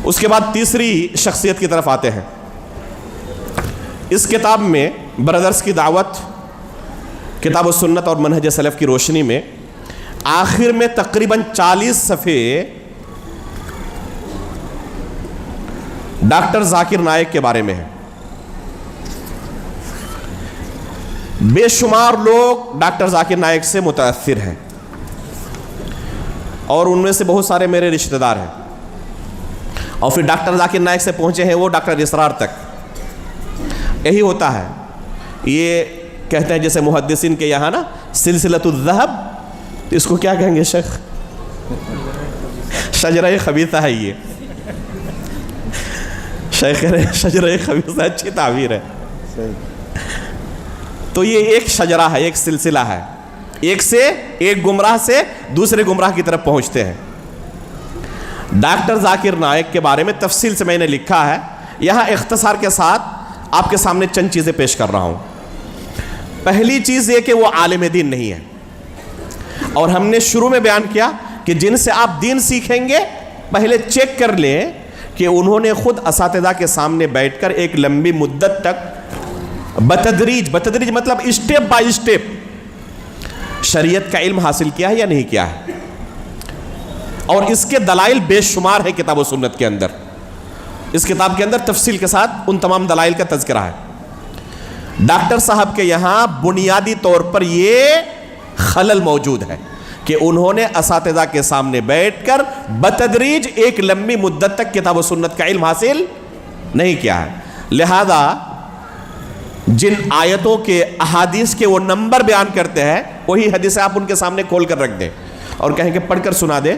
اس کے بعد تیسری شخصیت کی طرف آتے ہیں. اس کتاب میں برادرز کی دعوت، کتاب و سنت اور منہج سلف کی روشنی میں آخر میں تقریباً 40 صفحے ڈاکٹر ذاکر نائک کے بارے میں ہے. بے شمار لوگ ڈاکٹر ذاکر نائک سے متاثر ہیں اور ان میں سے بہت سارے میرے رشتہ دار ہیں، اور پھر ڈاکٹر ذاکر نائک سے پہنچے ہیں وہ ڈاکٹر اسرار تک. یہی ہوتا ہے، یہ کہتے ہیں جیسے محدثین کے یہاں نا سلسلۃ الذہب، اس کو کیا کہیں گے شیخ؟ شجرہ خبیثہ ہے یہ. شیخ کہہ رہے ہیں شجرہ خبیثہ، اچھی تعبیر ہے. تو یہ ایک شجرہ ہے، ایک سلسلہ ہے، ایک گمراہ سے دوسرے گمراہ کی طرف پہنچتے ہیں. ڈاکٹر ذاکر نائک کے بارے میں تفصیل سے میں نے لکھا ہے، یہاں اختصار کے ساتھ آپ کے سامنے چند چیزیں پیش کر رہا ہوں. پہلی چیز یہ کہ وہ عالم دین نہیں ہے، اور ہم نے شروع میں بیان کیا کہ جن سے آپ دین سیکھیں گے پہلے چیک کر لیں کہ انہوں نے خود اساتذہ کے سامنے بیٹھ کر ایک لمبی مدت تک بتدریج مطلب اسٹیپ بائی اسٹیپ شریعت کا علم حاصل کیا ہے یا نہیں کیا ہے. اور اس کے دلائل بے شمار ہے کتاب و سنت کے اندر. اس کتاب کے اندر تفصیل کے ساتھ ان تمام دلائل کا تذکرہ ہے. ڈاکٹر صاحب کے یہاں بنیادی طور پر یہ خلل موجود ہے کہ انہوں نے اساتذہ کے سامنے بیٹھ کر بتدریج ایک لمبی مدت تک کتاب و سنت کا علم حاصل نہیں کیا ہے. لہذا جن آیتوں کے احادیث کے وہ نمبر بیان کرتے ہیں وہی حدیثیں آپ ان کے سامنے کھول کر رکھ دیں اور کہیں کہ پڑھ کر سنا دیں،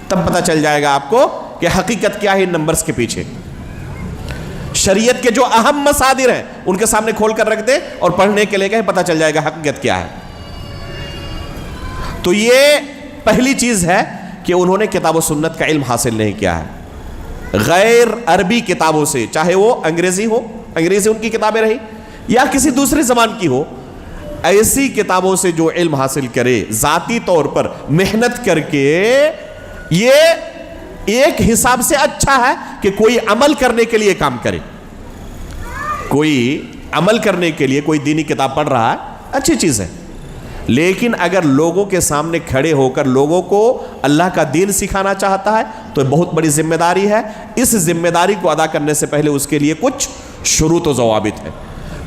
تب پتہ چل جائے گا آپ کو کہ حقیقت کیا ہے ان نمبرز کے پیچھے. شریعت کے جو اہم مصادر ہیں ان کے سامنے کھول کر رکھ دیں اور پڑھنے کے لے گئے پتہ چل جائے گا حقیقت کیا ہے. تو یہ پہلی چیز ہے کہ انہوں نے کتاب و سنت کا علم حاصل نہیں کیا ہے. غیر عربی کتابوں سے، چاہے وہ انگریزی ان کی کتابیں رہی یا کسی دوسری زبان کی ہو، ایسی کتابوں سے جو علم حاصل کرے ذاتی طور پر محنت کر کے، یہ ایک حساب سے اچھا ہے کہ کوئی عمل کرنے کے لیے کام کرے. کوئی عمل کرنے کے لیے کوئی دینی کتاب پڑھ رہا ہے، اچھی چیز ہے. لیکن اگر لوگوں کے سامنے کھڑے ہو کر لوگوں کو اللہ کا دین سکھانا چاہتا ہے تو بہت بڑی ذمہ داری ہے. اس ذمہ داری کو ادا کرنے سے پہلے اس کے لیے کچھ شروط و ضوابط ہے.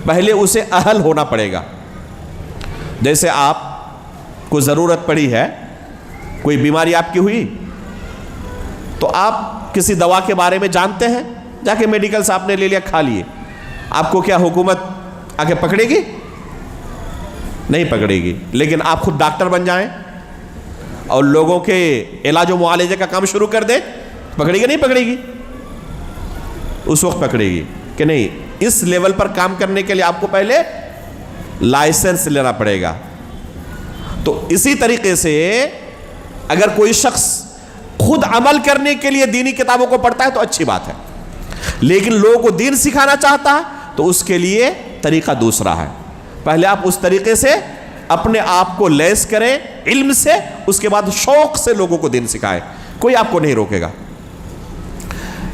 پہلے اسے اہل ہونا پڑے گا. جیسے آپ کو ضرورت پڑی ہے، کوئی بیماری آپ کی ہوئی تو آپ کسی دوا کے بارے میں جانتے ہیں، جا کے میڈیکل سے آپ نے لے لیا، کھا لیے. آپ کو کیا حکومت آگے پکڑے گی؟ نہیں پکڑے گی. لیکن آپ خود ڈاکٹر بن جائیں اور لوگوں کے علاج و معالجے کا کام شروع کر دیں، پکڑے گی نہیں پکڑے گی؟ اس وقت پکڑے گی کہ نہیں. اس لیول پر کام کرنے کے لیے آپ کو پہلے لائسنس لینا پڑے گا. تو اسی طریقے سے اگر کوئی شخص خود عمل کرنے کے لیے دینی کتابوں کو پڑھتا ہے تو اچھی بات ہے، لیکن لوگوں کو دین سکھانا چاہتا ہے تو اس کے لیے طریقہ دوسرا ہے. پہلے آپ اس طریقے سے اپنے آپ کو لیس کریں علم سے، اس کے بعد شوق سے لوگوں کو دین سکھائیں، کوئی آپ کو نہیں روکے گا.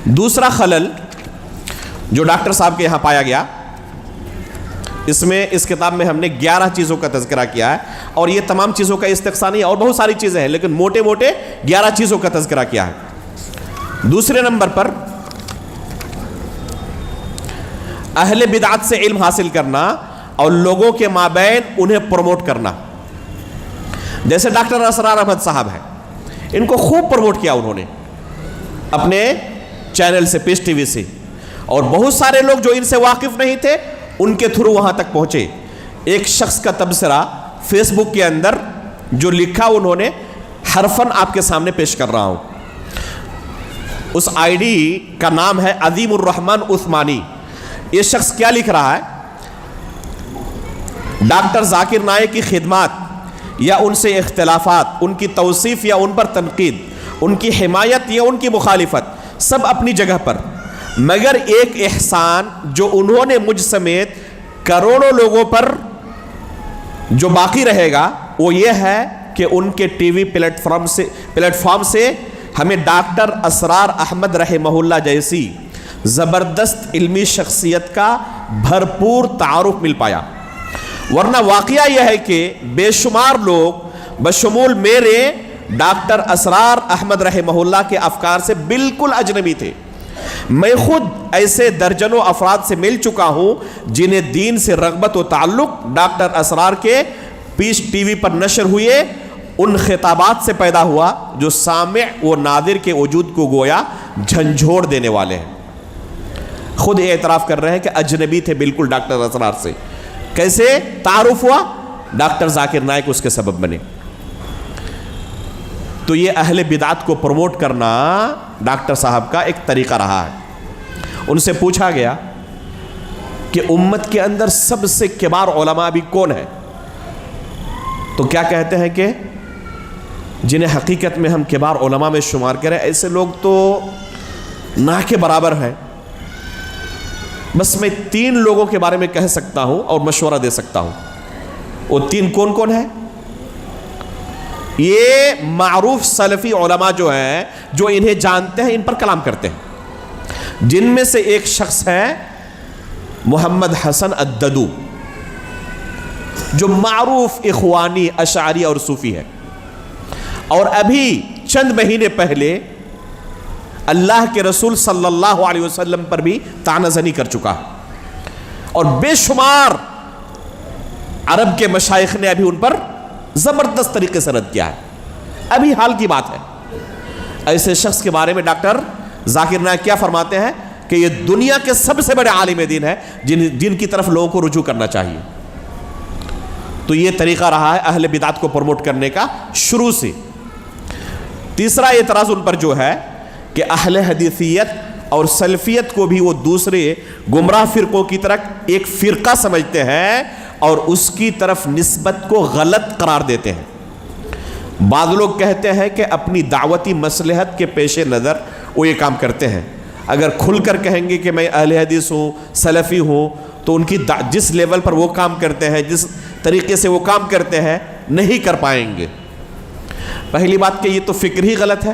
دوسرا خلل جو ڈاکٹر صاحب کے یہاں پایا گیا، اس کتاب میں ہم نے 11 چیزوں کا تذکرہ کیا ہے، اور یہ تمام چیزوں کا استقصا نہیں، اور بہت ساری چیزیں ہیں لیکن موٹے 11 چیزوں کا تذکرہ کیا ہے. دوسرے نمبر پر اہل بدعت سے علم حاصل کرنا اور لوگوں کے مابین انہیں پروموٹ کرنا. جیسے ڈاکٹر اسرار احمد صاحب ہیں، ان کو خوب پروموٹ کیا انہوں نے اپنے چینل سے، پیش ٹی وی سے، اور بہت سارے لوگ جو ان سے واقف نہیں تھے ان کے تھرو وہاں تک پہنچے. ایک شخص کا تبصرہ فیس بک کے اندر جو لکھا انہوں نے حرفاً آپ کے سامنے پیش کر رہا ہوں. اس آئی ڈی کا نام ہے عظیم الرحمن عثمانی. یہ شخص کیا لکھ رہا ہے؟ ڈاکٹر ذاکر نائک کی خدمات یا ان سے اختلافات، ان کی توصیف یا ان پر تنقید، ان کی حمایت یا ان کی مخالفت، سب اپنی جگہ پر، مگر ایک احسان جو انہوں نے مجھ سمیت کروڑوں لوگوں پر جو باقی رہے گا وہ یہ ہے کہ ان کے ٹی وی پلیٹ فارم سے ہمیں ڈاکٹر اسرار احمد رحمہ اللہ جیسی زبردست علمی شخصیت کا بھرپور تعارف مل پایا، ورنہ واقعہ یہ ہے کہ بے شمار لوگ بشمول میرے ڈاکٹر اسرار احمد رحمہ اللہ کے افکار سے بالکل اجنبی تھے۔ میں خود ایسے درجنوں افراد سے مل چکا ہوں جنہیں دین سے رغبت و تعلق ڈاکٹر اسرار کے پیش ٹی وی پر نشر ہوئے ان خطابات سے پیدا ہوا جو سامع و ناظر کے وجود کو گویا جھنجھوڑ دینے والے ہیں۔ خود اعتراف کر رہے ہیں کہ اجنبی تھے بالکل ڈاکٹر اسرار سے۔ کیسے تعارف ہوا؟ ڈاکٹر ذاکر نائک اس کے سبب بنے۔ تو یہ اہل بدعت کو پروموٹ کرنا ڈاکٹر صاحب کا ایک طریقہ رہا ہے۔ ان سے پوچھا گیا کہ امت کے اندر سب سے کبار علماء ابھی کون ہے؟ تو کیا کہتے ہیں کہ جنہیں حقیقت میں ہم کبار علماء میں شمار کریں ایسے لوگ تو نہ کے برابر ہیں۔ بس میں 3 لوگوں کے بارے میں کہہ سکتا ہوں اور مشورہ دے سکتا ہوں۔ وہ 3 کون کون ہیں؟ یہ معروف سلفی علماء جو ہیں، جو انہیں جانتے ہیں، ان پر کلام کرتے ہیں۔ جن میں سے ایک شخص ہے محمد حسن الددو، جو معروف اخوانی اشعری اور صوفی ہے، اور ابھی چند مہینے پہلے اللہ کے رسول صلی اللہ علیہ وسلم پر بھی طعنہ زنی کر چکا ہے، اور بے شمار عرب کے مشائخ نے ابھی ان پر زبردست طریقے سے رد کیا ہے۔ ابھی حال کی بات ہے۔ ایسے شخص کے بارے میں ڈاکٹر ذاکر نائک کیا فرماتے ہیں کہ یہ دنیا کے سب سے بڑے عالم دین ہے جن کی طرف لوگوں کو رجوع کرنا چاہیے۔ تو یہ طریقہ رہا ہے اہل بدعت کو پروموٹ کرنے کا شروع سے۔ تیسرا اعتراض ان پر جو ہے کہ اہل حدیثیت اور سلفیت کو بھی وہ دوسرے گمراہ فرقوں کی طرح ایک فرقہ سمجھتے ہیں اور اس کی طرف نسبت کو غلط قرار دیتے ہیں۔ بعض لوگ کہتے ہیں کہ اپنی دعوتی مصلحت کے پیش نظر وہ یہ کام کرتے ہیں۔ اگر کھل کر کہیں گے کہ میں اہل حدیث ہوں، سلفی ہوں، تو ان کی جس لیول پر وہ کام کرتے ہیں، جس طریقے سے وہ کام کرتے ہیں، نہیں کر پائیں گے۔ پہلی بات کہ یہ تو فکر ہی غلط ہے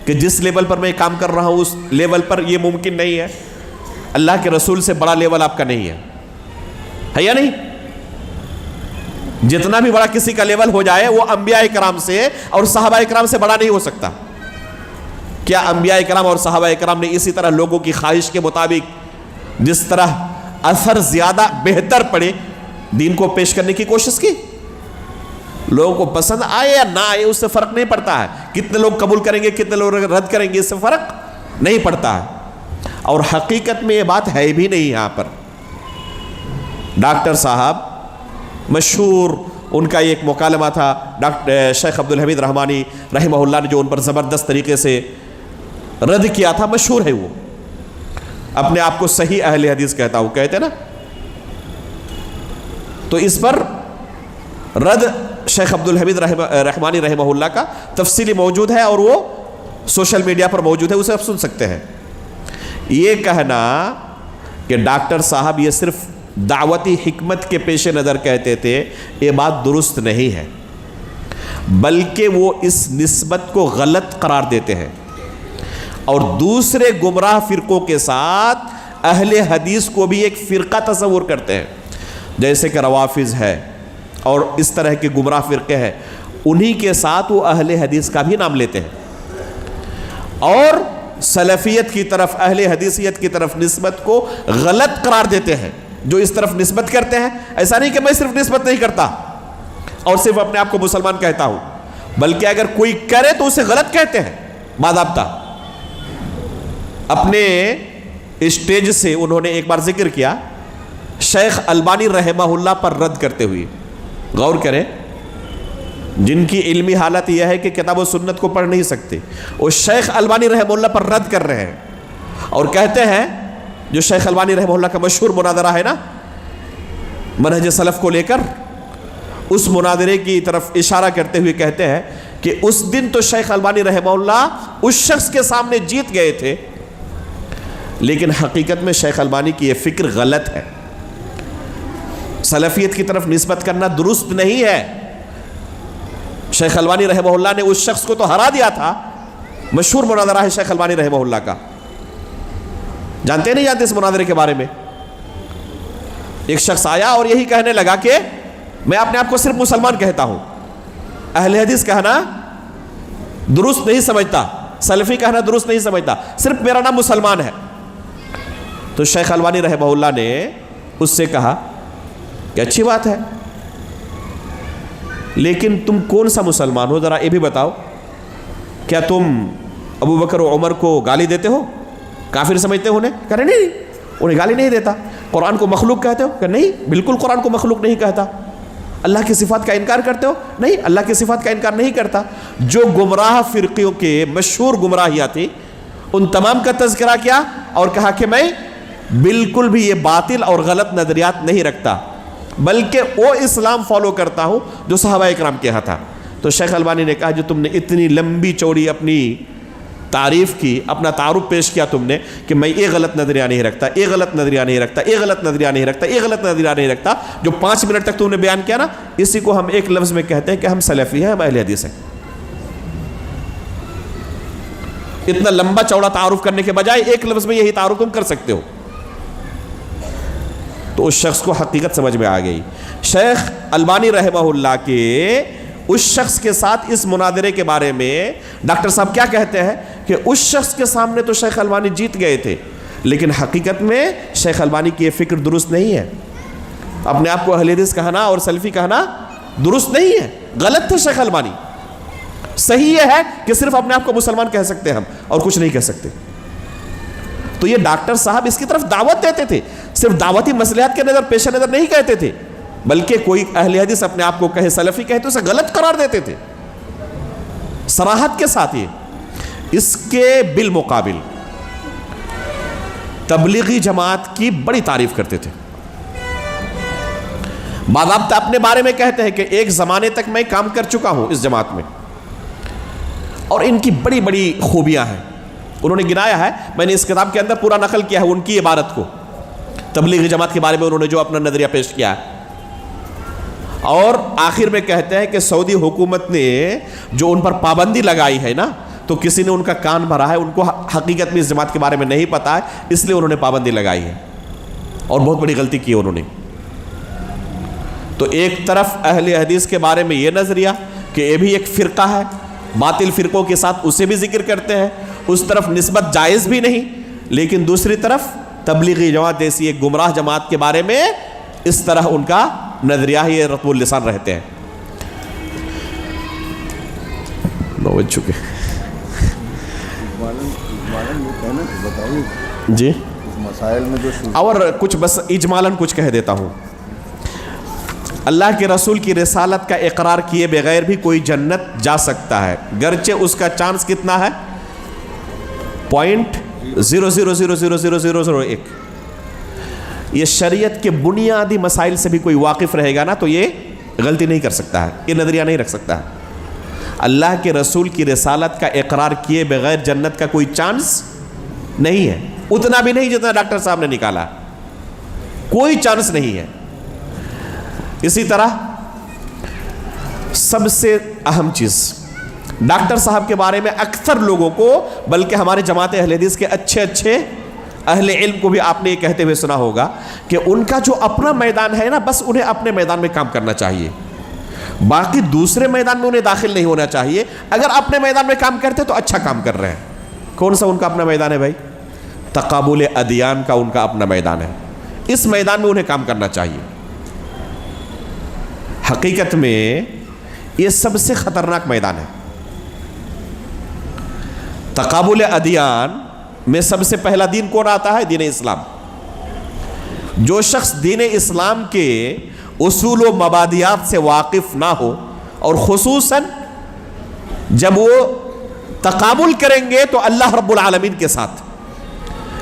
کہ جس لیول پر میں کام کر رہا ہوں اس لیول پر یہ ممکن نہیں ہے۔ اللہ کے رسول سے بڑا لیول آپ کا نہیں ہے یا نہیں؟ جتنا بھی بڑا کسی کا لیول ہو جائے وہ انبیاء کرام سے اور صحابہ کرام سے بڑا نہیں ہو سکتا۔ کیا انبیاء کرام اور صحابہ کرام نے اسی طرح لوگوں کی خواہش کے مطابق جس طرح اثر زیادہ بہتر پڑے دین کو پیش کرنے کی کوشش کی؟ لوگوں کو پسند آئے یا نہ آئے اس سے فرق نہیں پڑتا ہے۔ کتنے لوگ قبول کریں گے، کتنے لوگ رد کریں گے، اس سے فرق نہیں پڑتا ہے۔ اور حقیقت میں یہ بات ہے بھی نہیں۔ یہاں پر ڈاکٹر صاحب مشہور ان کا ایک مکالمہ تھا ڈاکٹر شیخ عبدالحمید رحمانی رحمہ اللہ نے جو ان پر زبردست طریقے سے رد کیا تھا، مشہور ہے۔ وہ اپنے آپ کو صحیح اہل حدیث کہتا ہوں، کہتے نا۔ تو اس پر رد شیخ عبدالحمید رحمانی رحمہ اللہ کا تفصیلی موجود ہے اور وہ سوشل میڈیا پر موجود ہے، اسے آپ سن سکتے ہیں۔ یہ کہنا کہ ڈاکٹر صاحب یہ صرف دعوتی حکمت کے پیش نظر کہتے تھے، یہ بات درست نہیں ہے، بلکہ وہ اس نسبت کو غلط قرار دیتے ہیں اور دوسرے گمراہ فرقوں کے ساتھ اہل حدیث کو بھی ایک فرقہ تصور کرتے ہیں، جیسے کہ روافض ہے اور اس طرح کے گمراہ فرقے ہیں، انہی کے ساتھ وہ اہل حدیث کا بھی نام لیتے ہیں اور سلفیت کی طرف، اہل حدیثیت کی طرف نسبت کو غلط قرار دیتے ہیں۔ جو اس طرف نسبت کرتے ہیں، ایسا نہیں کہ میں صرف نسبت نہیں کرتا اور صرف اپنے آپ کو مسلمان کہتا ہوں، بلکہ اگر کوئی کرے تو اسے غلط کہتے ہیں باضابطہ۔ اپنے اسٹیج سے انہوں نے ایک بار ذکر کیا شیخ البانی رحمہ اللہ پر رد کرتے ہوئے۔ غور کریں، جن کی علمی حالت یہ ہے کہ کتاب و سنت کو پڑھ نہیں سکتے، وہ شیخ البانی رحمہ اللہ پر رد کر رہے ہیں اور کہتے ہیں، جو شیخ البانی رحمہ اللہ کا مشہور مناظرہ ہے نا منہج سلف کو لے کر، اس مناظرے کی طرف اشارہ کرتے ہوئے کہتے ہیں کہ اس دن تو شیخ البانی رحمہ اللہ اس شخص کے سامنے جیت گئے تھے، لیکن حقیقت میں شیخ البانی کی یہ فکر غلط ہے۔ سلفیت کی طرف نسبت کرنا درست نہیں ہے۔ شیخ البانی رحمہ اللہ نے اس شخص کو تو ہرا دیا تھا، مشہور مناظرہ ہے شیخ البانی رحمہ اللہ کا. جانتے نہیں جانتے اس مناظرے کے بارے میں؟ ایک شخص آیا اور یہی کہنے لگا کہ میں اپنے آپ کو صرف مسلمان کہتا ہوں، اہل حدیث کہنا درست نہیں سمجھتا، سلفی کہنا درست نہیں سمجھتا، صرف میرا نام مسلمان ہے. تو شیخ البانی رحمہ اللہ نے اس سے کہا کہ اچھی بات ہے، لیکن تم کون سا مسلمان ہو ذرا یہ بھی بتاؤ. کیا تم ابو بکر و عمر کو گالی دیتے ہو، کافر سمجھتے ہو انہیں؟ کہہ رہے نہیں، انہیں گالی نہیں دیتا. قرآن کو مخلوق کہتے ہو؟ کہ نہیں، بالکل قرآن کو مخلوق نہیں کہتا. اللہ کی صفات کا انکار کرتے ہو؟ نہیں، اللہ کی صفات کا انکار نہیں کرتا. جو گمراہ فرقیوں کے مشہور گمراہیاں تھیں ان تمام کا تذکرہ کیا اور کہا کہ میں بالکل بھی یہ باطل اور غلط نظریات نہیں رکھتا، بلکہ وہ اسلام فالو کرتا ہوں جو صحابہ اکرام کے ہاں تھا. تو شیخ البانی نے کہا جو تم نے اتنی لمبی چوڑی اپنی تعریف کی، اپنا تعارف پیش کیا تم نے کہ میں یہ غلط نظریہ نہیں رکھتا، یہ غلط نظریہ نہیں رکھتا، یہ غلط نظریہ نہیں رکھتا، یہ غلط نظریہ نہیں رکھتا، جو 5 منٹ تک تم نے بیان کیا نا، اسی کو ہم ایک لفظ میں کہتے ہیں کہ ہم سلفی ہیں، ہم اہل حدیث ہیں. اتنا لمبا چوڑا تعارف کرنے کے بجائے ایک لفظ میں یہی تعارف تم کر سکتے ہو. تو اس شخص کو حقیقت سمجھ میں آ گئی. شیخ البانی رحمہ اللہ کے اس شخص کے ساتھ اس مناظرے کے بارے میں ڈاکٹر صاحب کیا کہتے ہیں کہ اس شخص کے سامنے تو شیخ البانی جیت گئے تھے، لیکن حقیقت میں شیخ البانی کی یہ فکر درست نہیں ہے. اپنے آپ کو اہل حدیث کہنا اور سلفی کہنا درست نہیں ہے، غلط تھے شیخ البانی. صحیح یہ ہے کہ صرف اپنے آپ کو مسلمان کہہ سکتے ہیں ہم اور کچھ نہیں کہہ سکتے. تو یہ ڈاکٹر صاحب اس کی طرف دعوت دیتے تھے، صرف دعوتی مصلحت کے نظر پیش نظر نہیں کہتے تھے، بلکہ کوئی اہل حدیث اپنے آپ کو کہے سلفی کہے تو اسے غلط قرار دیتے تھے صراحت کے ساتھ. یہ اس کے بالمقابل تبلیغی جماعت کی بڑی تعریف کرتے تھے. باضابطہ اپنے بارے میں کہتے ہیں کہ ایک زمانے تک میں کام کر چکا ہوں اس جماعت میں اور ان کی بڑی بڑی خوبیاں ہیں. انہوں نے گنایا ہے، میں نے اس کتاب کے اندر پورا نقل کیا ہے ان کی عبارت کو، تبلیغی جماعت کے بارے میں انہوں نے جو اپنا نظریہ پیش کیا ہے. اور آخر میں کہتے ہیں کہ سعودی حکومت نے جو ان پر پابندی لگائی ہے نا، تو کسی نے ان کا کان بھرا ہے، ان کو حقیقت میں اس جماعت کے بارے میں نہیں پتا ہے، اس لیے انہوں نے پابندی لگائی ہے اور بہت بڑی غلطی کی انہوں نے. تو ایک طرف اہل حدیث کے بارے میں یہ نظریہ کہ یہ بھی ایک فرقہ ہے، باطل فرقوں کے ساتھ اسے بھی ذکر کرتے ہیں، اس طرف نسبت جائز بھی نہیں، لیکن دوسری طرف تبلیغی جماعت جیسی ایک گمراہ جماعت کے بارے میں اس طرح ان کا نظریہ ہی رطب اللسان رہتے ہیں. 9 بج چکے جی، مسائل میں جو اور کچھ بس اجمالاً کچھ کہہ دیتا ہوں. اللہ کے رسول کی رسالت کا اقرار کیے بغیر بھی کوئی جنت جا سکتا ہے، گرچہ اس کا چانس کتنا ہے 0.0000001. یہ شریعت کے بنیادی مسائل سے بھی کوئی واقف رہے گا نا تو یہ غلطی نہیں کر سکتا ہے، یہ نظریہ نہیں رکھ سکتا ہے. اللہ کے رسول کی رسالت کا اقرار کیے بغیر جنت کا کوئی چانس نہیں ہے، اتنا بھی نہیں جتنا ڈاکٹر صاحب نے نکالا، کوئی چانس نہیں ہے. اسی طرح سب سے اہم چیز ڈاکٹر صاحب کے بارے میں اکثر لوگوں کو، بلکہ ہمارے جماعت اہل حدیث کے اچھے اہل علم کو بھی آپ نے یہ کہتے ہوئے سنا ہوگا کہ ان کا جو اپنا میدان ہے نا، بس انہیں اپنے میدان میں کام کرنا چاہیے، باقی دوسرے میدان میں انہیں داخل نہیں ہونا چاہیے. اگر اپنے میدان میں کام کرتے تو اچھا کام کر رہے ہیں. کون سا ان کا اپنا میدان ہے بھائی؟ تقابل ادیان کا ان کا اپنا میدان ہے، اس میدان میں انہیں کام کرنا چاہیے. حقیقت میں یہ سب سے خطرناک میدان ہے. تقابل ادیان میں سب سے پہلا دین کون آتا ہے؟ دین اسلام. جو شخص دین اسلام کے اصول و مبادیات سے واقف نہ ہو، اور خصوصاً جب وہ تقابل کریں گے تو اللہ رب العالمین کے ساتھ،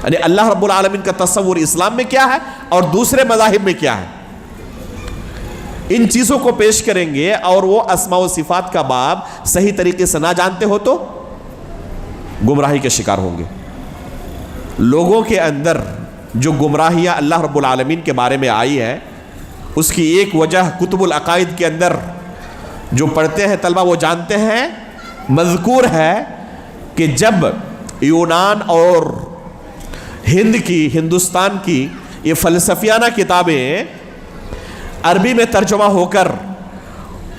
یعنی اللہ رب العالمین کا تصور اسلام میں کیا ہے اور دوسرے مذاہب میں کیا ہے، ان چیزوں کو پیش کریں گے اور وہ اسماء و صفات کا باب صحیح طریقے سے نہ جانتے ہو تو گمراہی کے شکار ہوں گے. لوگوں کے اندر جو گمراہیاں اللہ رب العالمین کے بارے میں آئی ہے، اس کی ایک وجہ کتب العقائد کے اندر جو پڑھتے ہیں طلبہ وہ جانتے ہیں، مذکور ہے کہ جب یونان اور ہندوستان کی یہ فلسفیانہ کتابیں عربی میں ترجمہ ہو کر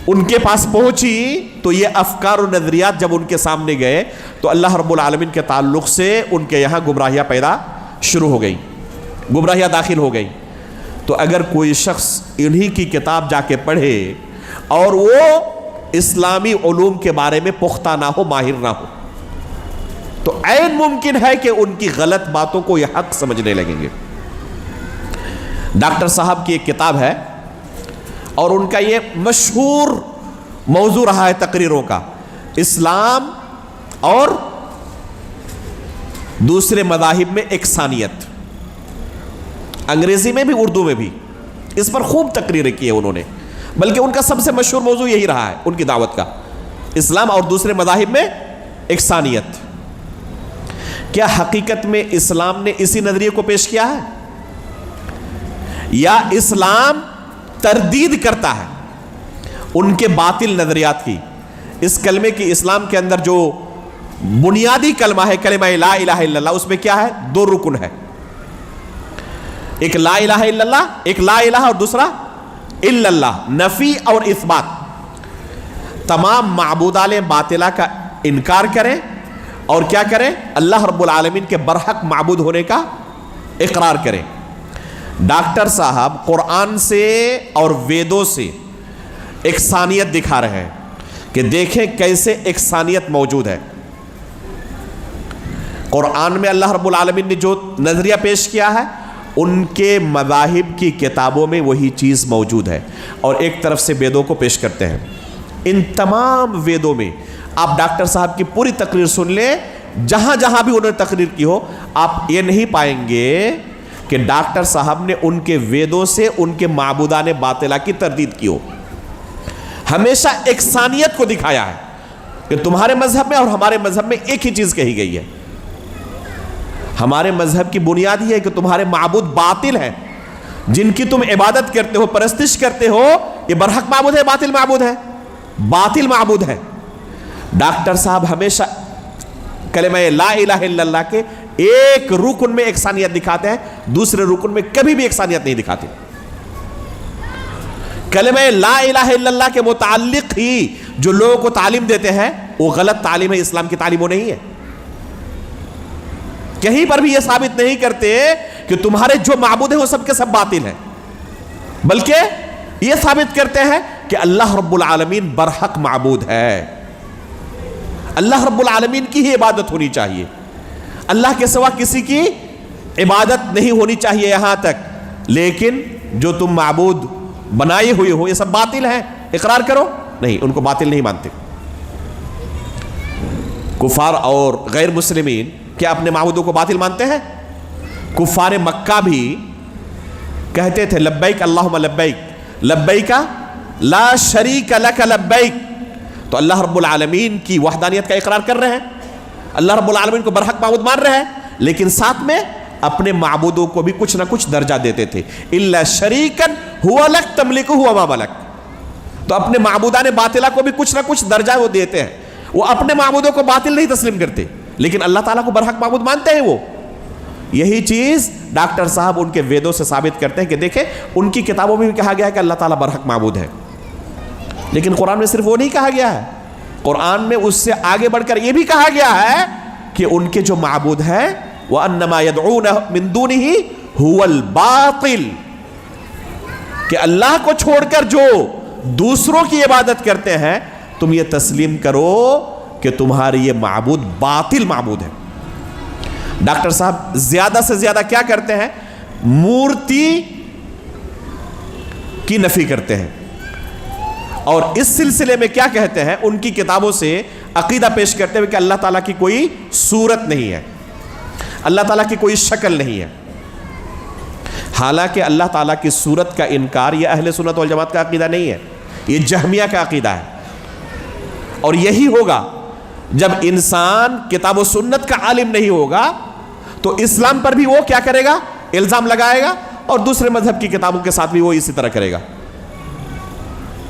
ان کے پاس پہنچی تو یہ افکار و نظریات جب ان کے سامنے گئے تو اللہ رب العالمین کے تعلق سے ان کے یہاں گمراہیاں پیدا شروع ہو گئی، گمراہیاں داخل ہو گئی۔ تو اگر کوئی شخص انہی کی کتاب جا کے پڑھے اور وہ اسلامی علوم کے بارے میں پختہ نہ ہو، ماہر نہ ہو، تو عین ممکن ہے کہ ان کی غلط باتوں کو یہ حق سمجھنے لگیں گے۔ ڈاکٹر صاحب کی ایک کتاب ہے اور ان کا یہ مشہور موضوع رہا ہے تقریروں کا، اسلام اور دوسرے مذاہب میں یکسانیت۔ انگریزی میں بھی اردو میں بھی اس پر خوب تقریریں کی ہیں انہوں نے، بلکہ ان کا سب سے مشہور موضوع یہی رہا ہے ان کی دعوت کا، اسلام اور دوسرے مذاہب میں یکسانیت۔ کیا حقیقت میں اسلام نے اسی نظریے کو پیش کیا ہے یا اسلام تردید کرتا ہے ان کے باطل نظریات کی؟ اس کلمے کی اسلام کے اندر جو بنیادی کلمہ ہے کلمہ لا الہ الا اللہ، اس میں کیا ہے؟ دو رکن ہے، ایک لا الہ الا اللہ، ایک لا الہ اور دوسرا الا اللہ، نفی اور اثبات۔ تمام معبودان باطلہ کا انکار کریں اور کیا کریں؟ اللہ رب العالمین کے برحق معبود ہونے کا اقرار کریں۔ ڈاکٹر صاحب قرآن سے اور ویدوں سے یکسانیت دکھا رہے ہیں کہ دیکھیں کیسے یکسانیت موجود ہے۔ قرآن میں اللہ رب العالمین نے جو نظریہ پیش کیا ہے ان کے مذاہب کی کتابوں میں وہی چیز موجود ہے، اور ایک طرف سے ویدوں کو پیش کرتے ہیں۔ ان تمام ویدوں میں آپ ڈاکٹر صاحب کی پوری تقریر سن لیں، جہاں جہاں بھی انہوں نے تقریر کی ہو، آپ یہ نہیں پائیں گے کہ ڈاکٹر صاحب نے ان کے ویدوں سے ان کے معبودان باطلہ کی تردید کی ہو۔ ہمیشہ یکسانیت کو دکھایا ہے کہ تمہارے مذہب میں اور ہمارے مذہب میں ایک ہی چیز کہی گئی ہے۔ ہمارے مذہب کی بنیاد یہ ہے کہ تمہارے معبود باطل ہیں، جن کی تم عبادت کرتے ہو، پرستش کرتے ہو، یہ برحق معبود ہے، باطل معبود ہے، باطل معبود ہے۔ ڈاکٹر صاحب ہمیشہ کلمہ لا الہ الا اللہ کے ایک رکن میں یکسانیت دکھاتے ہیں، دوسرے رکن میں کبھی بھی یکسانیت نہیں دکھاتے۔ کلمہ لا الہ الا اللہ کے متعلق ہی جو لوگوں کو تعلیم دیتے ہیں وہ غلط تعلیم ہے، اسلام کی تعلیم وہ نہیں ہے۔ کہیں پر بھی یہ ثابت نہیں کرتے کہ تمہارے جو معبود ہیں وہ سب کے سب باطل ہیں، بلکہ یہ ثابت کرتے ہیں کہ اللہ رب العالمین برحق معبود ہے، اللہ رب العالمین کی ہی عبادت ہونی چاہیے، اللہ کے سوا کسی کی عبادت نہیں ہونی چاہیے یہاں تک۔ لیکن جو تم معبود بنائے ہوئے ہو یہ سب باطل ہیں، اقرار کرو۔ نہیں، ان کو باطل نہیں مانتے۔ کفار اور غیر مسلمین کیا اپنے معبودوں کو باطل مانتے ہیں؟ کفار مکہ بھی کہتے تھے لبیک اللہم لبیک، لبیک لا شریک لک لبیک، تو اللہ رب العالمین کی وحدانیت کا اقرار کر رہے ہیں، اللہ رب العالمین کو برحق معبود مان رہے ہیں، لیکن ساتھ میں اپنے معبودوں کو بھی کچھ نہ کچھ درجہ دیتے تھے۔ الا شریکا ہوا لک تملکہ وما ملک، تو اپنے معبودان باطلہ کو بھی کچھ نہ کچھ درجہ وہ دیتے ہیں۔ وہ اپنے معبودوں کو باطل نہیں تسلیم کرتے، لیکن اللہ تعالیٰ کو برحق معبود مانتے ہیں وہ۔ یہی چیز ڈاکٹر صاحب ان کے ویدوں سے ثابت کرتے ہیں کہ دیکھیں ان کی کتابوں میں بھی کہا گیا ہے کہ اللہ تعالیٰ برحق معبود ہے، لیکن قرآن میں صرف وہ نہیں کہا گیا ہے، قرآن میں اس سے آگے بڑھ کر یہ بھی کہا گیا ہے کہ ان کے جو معبود ہیں وَأَنَّمَا يَدْعُونَ مِن دُونِهِ هُوَ الْبَاطِلِ، کہ اللہ کو چھوڑ کر جو دوسروں کی عبادت کرتے ہیں تم یہ تسلیم کرو کہ تمہاری یہ معبود باطل معبود ہے۔ ڈاکٹر صاحب زیادہ سے زیادہ کیا کرتے ہیں؟ مورتی کی نفی کرتے ہیں، اور اس سلسلے میں کیا کہتے ہیں؟ ان کی کتابوں سے عقیدہ پیش کرتے ہوئے کہ اللہ تعالیٰ کی کوئی صورت نہیں ہے، اللہ تعالیٰ کی کوئی شکل نہیں ہے۔ حالانکہ اللہ تعالیٰ کی صورت کا انکار یہ اہل سنت والجماعت کا عقیدہ نہیں ہے، یہ جہمیہ کا عقیدہ ہے۔ اور یہی ہوگا جب انسان کتاب و سنت کا عالم نہیں ہوگا تو اسلام پر بھی وہ کیا کرے گا؟ الزام لگائے گا، اور دوسرے مذہب کی کتابوں کے ساتھ بھی وہ اسی طرح کرے گا۔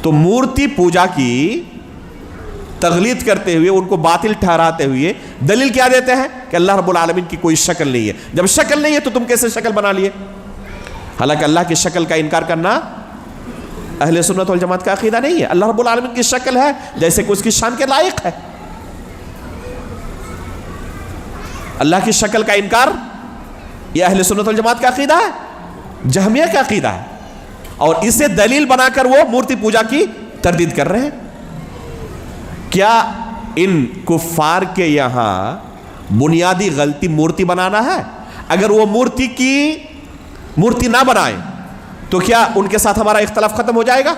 تو مورتی پوجا کی تغلیط کرتے ہوئے ان کو باطل ٹھہراتے ہوئے دلیل کیا دیتے ہیں کہ اللہ رب العالمین کی کوئی شکل نہیں ہے. جب شکل نہیں ہے تو تم کیسے شکل بنا لیے؟ حالانکہ اللہ کی شکل کا انکار کرنا اہل سنت والجماعت کا عقیدہ نہیں ہے. اللہ رب العالمین کی شکل ہے جیسے کہ اس کی شان کے لائق ہے. اللہ کی شکل کا انکار یہ اہل سنت والجماعت کا عقیدہ ہے, جہمیہ کا عقیدہ ہے, اور اسے دلیل بنا کر وہ مورتی پوجا کی تردید کر رہے ہیں. کیا ان کفار کے یہاں بنیادی غلطی مورتی بنانا ہے؟ اگر وہ مورتی نہ بنائیں تو کیا ان کے ساتھ ہمارا اختلاف ختم ہو جائے گا؟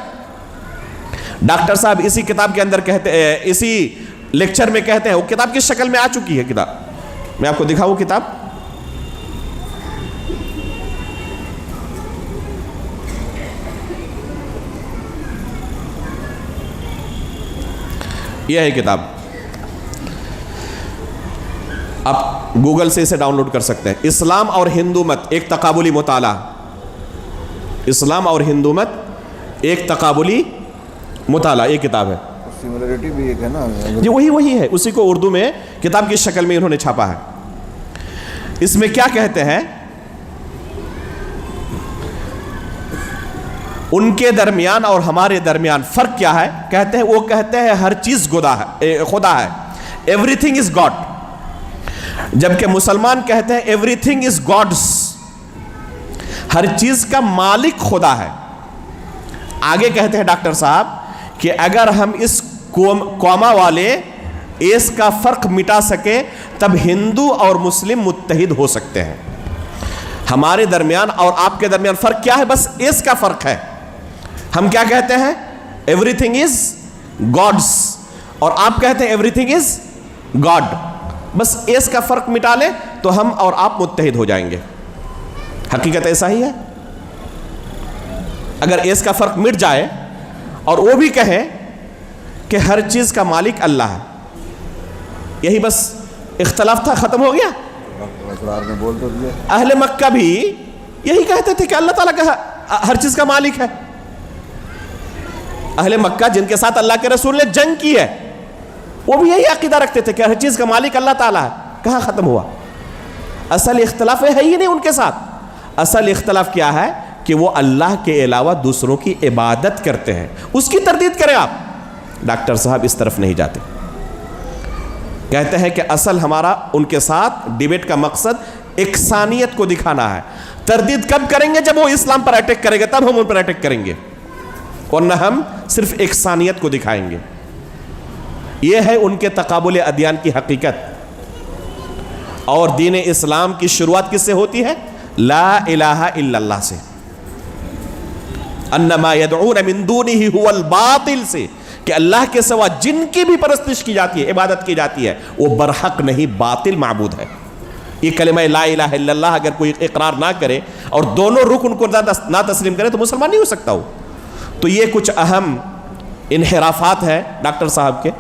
ڈاکٹر صاحب اسی کتاب کے اندر کہتے ہیں, اسی لیکچر میں کہتے ہیں, وہ کتاب کس شکل میں آ چکی ہے کتاب, میں آپ کو دکھاؤں کتاب. یہ ہے کتاب, آپ گوگل سے اسے ڈاؤن لوڈ کر سکتے ہیں. اسلام اور ہندو مت ایک تقابلی مطالعہ. اسلام اور ہندو مت ایک تقابلی مطالعہ, یہ کتاب ہے. سملرٹی بھی ایک ہے نا, یہ وہی ہے, اسی کو اردو میں کتاب کی شکل میں انہوں نے چھاپا ہے. اس میں کیا کہتے ہیں, ان کے درمیان اور ہمارے درمیان فرق کیا ہے؟ کہتے ہیں, وہ کہتے ہیں ہر چیز خدا ہے, ایوری تھنگ از گاڈ, جبکہ مسلمان کہتے ہیں ایوری تھنگ از گاڈس, ہر چیز کا مالک خدا ہے. آگے کہتے ہیں ڈاکٹر صاحب کہ اگر ہم اس کوما والے ایس کا فرق مٹا سکے تب ہندو اور مسلم متحد ہو سکتے ہیں. ہمارے درمیان اور آپ کے درمیان فرق کیا ہے؟ بس ایس کا فرق ہے. ہم کیا کہتے ہیں؟ ایوری تھنگ از گاڈس, اور آپ کہتے ہیں ایوری تھنگ از گاڈ. بس ایس کا فرق مٹا لیں تو ہم اور آپ متحد ہو جائیں گے. حقیقت ایسا ہی ہے. اگر ایس کا فرق مٹ جائے اور وہ بھی کہیں کہ ہر چیز کا مالک اللہ ہے, یہی بس اختلاف تھا, ختم ہو گیا. اہل مکہ بھی یہی کہتے تھے کہ اللہ تعالیٰ کا ہر چیز کا مالک ہے. اہل مکہ جن کے ساتھ اللہ کے رسول نے جنگ کی ہے وہ بھی یہی عقیدہ رکھتے تھے کہ ہر چیز کا مالک اللہ تعالیٰ ہے. کہاں ختم ہوا؟ اصل اختلاف ہے ہی نہیں ان کے ساتھ. اصل اختلاف کیا ہے کہ وہ اللہ کے علاوہ دوسروں کی عبادت کرتے ہیں, اس کی تردید کریں آپ. ڈاکٹر صاحب اس طرف نہیں جاتے, کہتے ہیں کہ اصل ہمارا ان کے ساتھ ڈیبیٹ کا مقصد یکسانیت کو دکھانا ہے. تردید کب کریں گے؟ جب وہ اسلام پر اٹیک کریں گے تب ہم ان پر اٹیک کریں گے, ورنہ ہم صرف یکسانیت کو دکھائیں گے. یہ ہے ان کے تقابل ادیان کی حقیقت. اور دین اسلام کی شروعات کس سے ہوتی ہے؟ لا الہ الا اللہ سے. انما یدعون من دونہ هو الباطل سے, کہ اللہ کے سوا جن کی بھی پرستش کی جاتی ہے, عبادت کی جاتی ہے, وہ برحق نہیں, باطل معبود ہے. یہ کلمہ لا الہ الا اللہ اگر کوئی اقرار نہ کرے اور دونوں رکن کو نہ تسلیم کرے تو مسلمان نہیں ہو سکتا ہو. تو یہ کچھ اہم انحرافات ہیں ڈاکٹر صاحب کے,